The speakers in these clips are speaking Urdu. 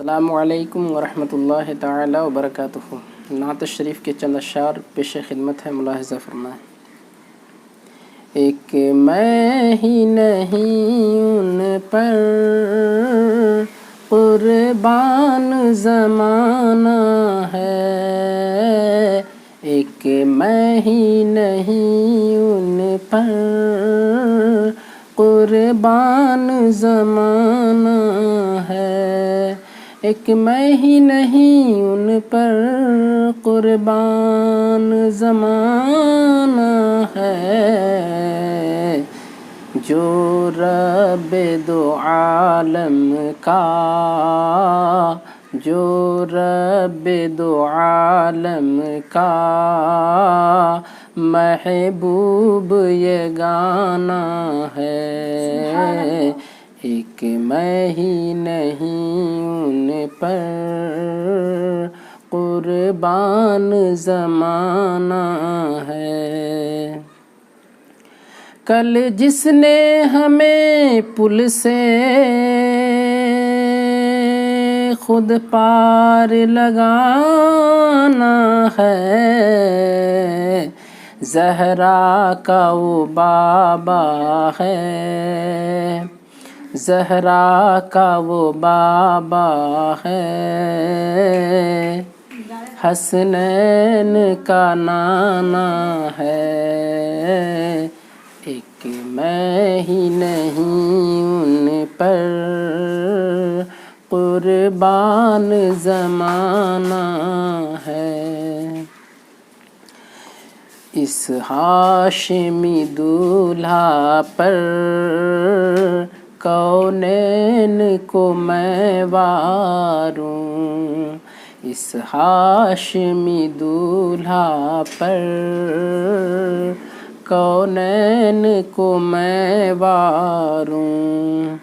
السلام علیکم ورحمۃ اللہ تعالی وبرکاتہ۔ نعت شریف کے چند اشعار پیش خدمت ہے، ملاحظہ فرمائیں۔ ایک میں ہی نہیں ان پر قربان زمانہ ہے، ایک میں ہی نہیں ان پر قربان زمانہ ہے، ایک میں ہی نہیں ان پر قربان زمانہ ہے، جو رب دو عالم کا، جو رب دو عالم کا محبوب یگانہ ہے، ایک میں ہی نہیں ان پر قربان زمانہ ہے۔ کل جس نے ہمیں پل سے خود پار لگانا ہے، زہرا کا وہ بابا ہے، زہرا کا وہ بابا ہے، حسنین کا نانا ہے، ایک میں ہی نہیں ان پر قربان زمانہ ہے۔ اس ہاشمی دولہا پر کونین کو میں واروں، اس ہاشمی دولہا پر کونین کو میں واروں،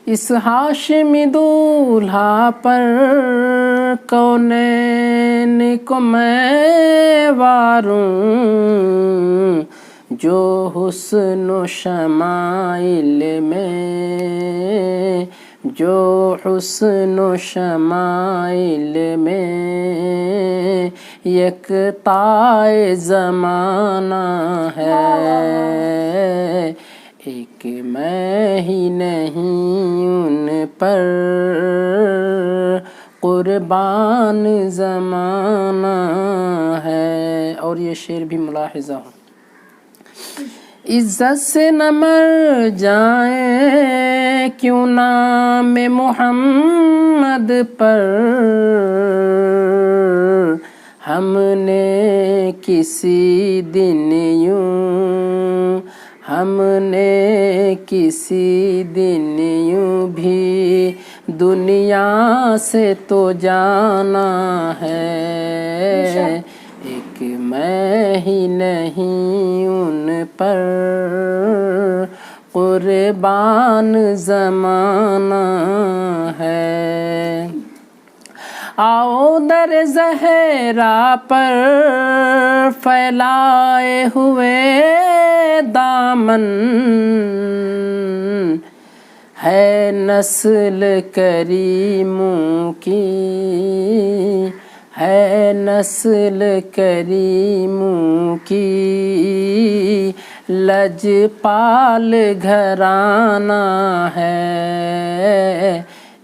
اس ہاشمی دولہا پر کونین کو میں واروں، جو حسن و شمائل میں، جو حسن و شمائل میں یکتائے زمانہ ہے، ایک میں ہی نہیں ان پر قربان زمانہ ہے۔ اور یہ شعر بھی ملاحظہ ہو۔ عزت سے نہ مر جائیں کیوں نام محمد پر، ہم نے کسی دن یوں، ہم نے کسی دن یوں بھی دنیا سے تو جانا ہے، ایک میں ہی نہیں ان پر قربان زمانہ ہے۔ آؤ در زہرا پر پھیلائے ہوئے دامن، ہے نسل کریموں کی، ہے نسل کریموں کی لجپال گھرانہ ہے،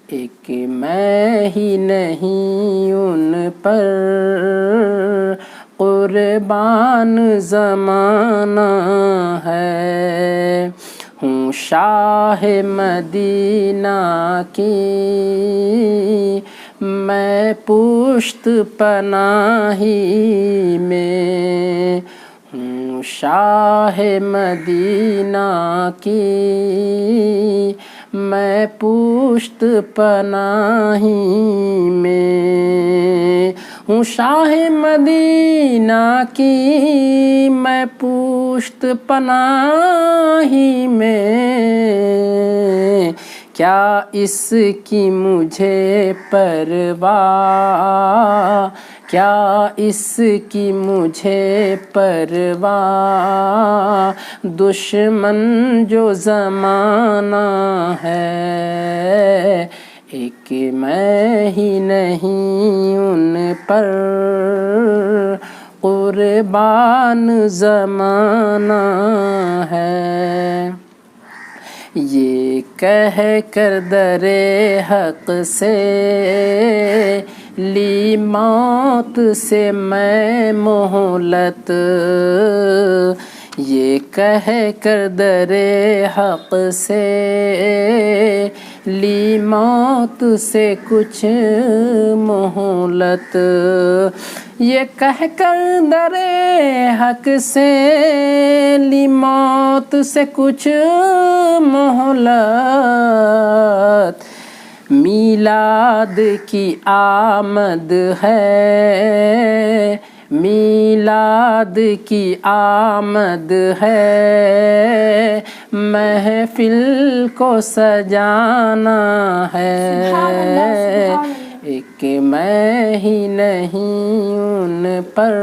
ایک میں ہی نہیں ان پر قربان زمانہ ہے، ہوں شاہ مدینہ کی میں پشت پناہی میں، ہوں شاہ مدینہ کی میں پشت پناہی میں، ہوں شاہ مدینہ کی میں پشت پناہی میں، کیا اس کی مجھے پرواہ، کیا اس کی مجھے پرواہ، دشمن جو زمانہ ہے، ایک میں ہی نہیں ان پر قربان زمانہ ہے، یہ کہہ کر در حق سے لی موت سے میں مہلت، یہ کہہ کر در حق سے لی موت سے کچھ مہلت، یہ کہہ کر در حق سے لی موت سے کچھ مہلت، میلاد کی آمد ہے، میلاد کی آمد ہے، محفل کو سجانا ہے، ایک میں ہی نہیں ان پر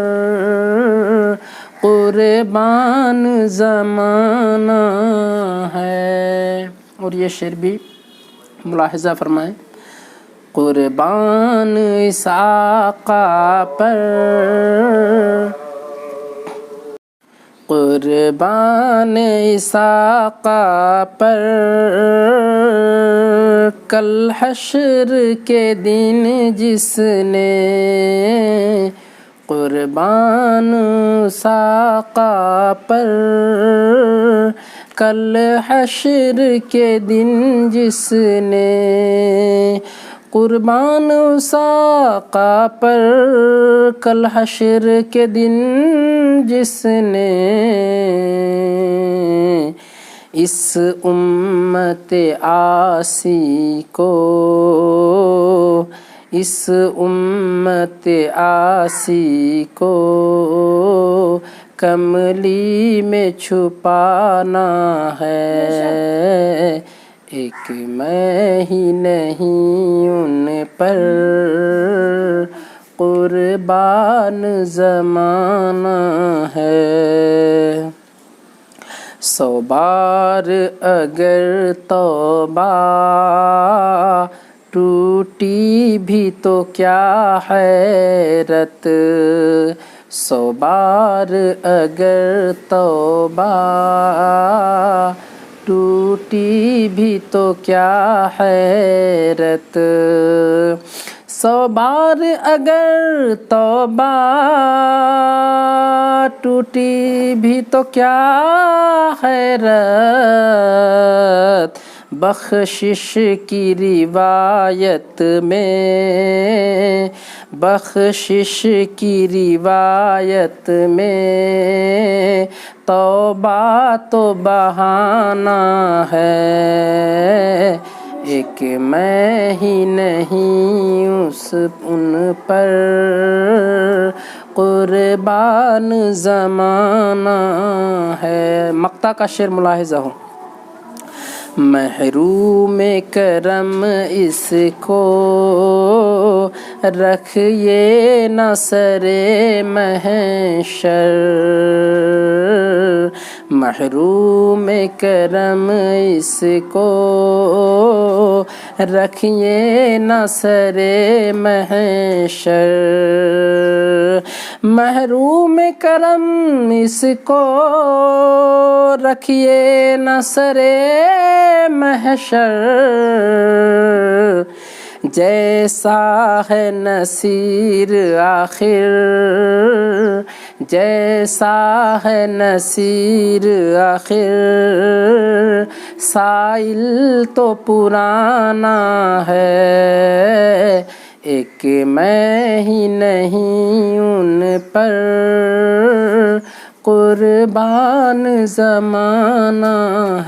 قربان زمانہ ہے۔ اور یہ شعر بھی ملاحظہ فرمائیں، قربان اس آقا پر، قربان اس آقا پر، کل حشر کے دن جس نے، قربان اس آقا پر، کل حشر کے دن جس نے، قربان اس آقا پر، کل حشر کے دن جس نے، اس امت عاصی کو، اس امت عاصی کو کملی میں چھپانا ہے، ایک میں ہی نہیں ان پر قربان زمانہ ہے، 100 بار اگر توبہ ٹوٹی بھی تو کیا حیرت، 100 بار اگر توبہ ٹوٹی بھی تو کیا حیرت، 100 بار اگر توبہ ٹوٹی بھی تو کیا حیرت، بخشش کی روایت میں، بخشش کی روایت میں توبہ تو بہانہ ہے، ایک میں ہی نہیں ان پر قربان زمانہ ہے۔ مقطع کا شعر ملاحظہ ہو، محروم کرم اس کو رکھیے نہ سر محشر، محروم کرم اس کو رکھیے نہ سر محشر، محروم کرم اس کو رکھیے نہ سر محشر، جیسا ہے نصیر آخر، جیسا ہے نصیر آخر، سائل تو پرانا ہے، ایک میں ہی نہیں ان پر قربان زمانہ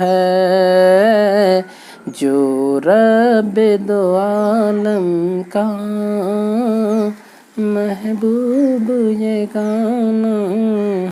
ہے، جو رب دو عالم کا محبوب یگانہ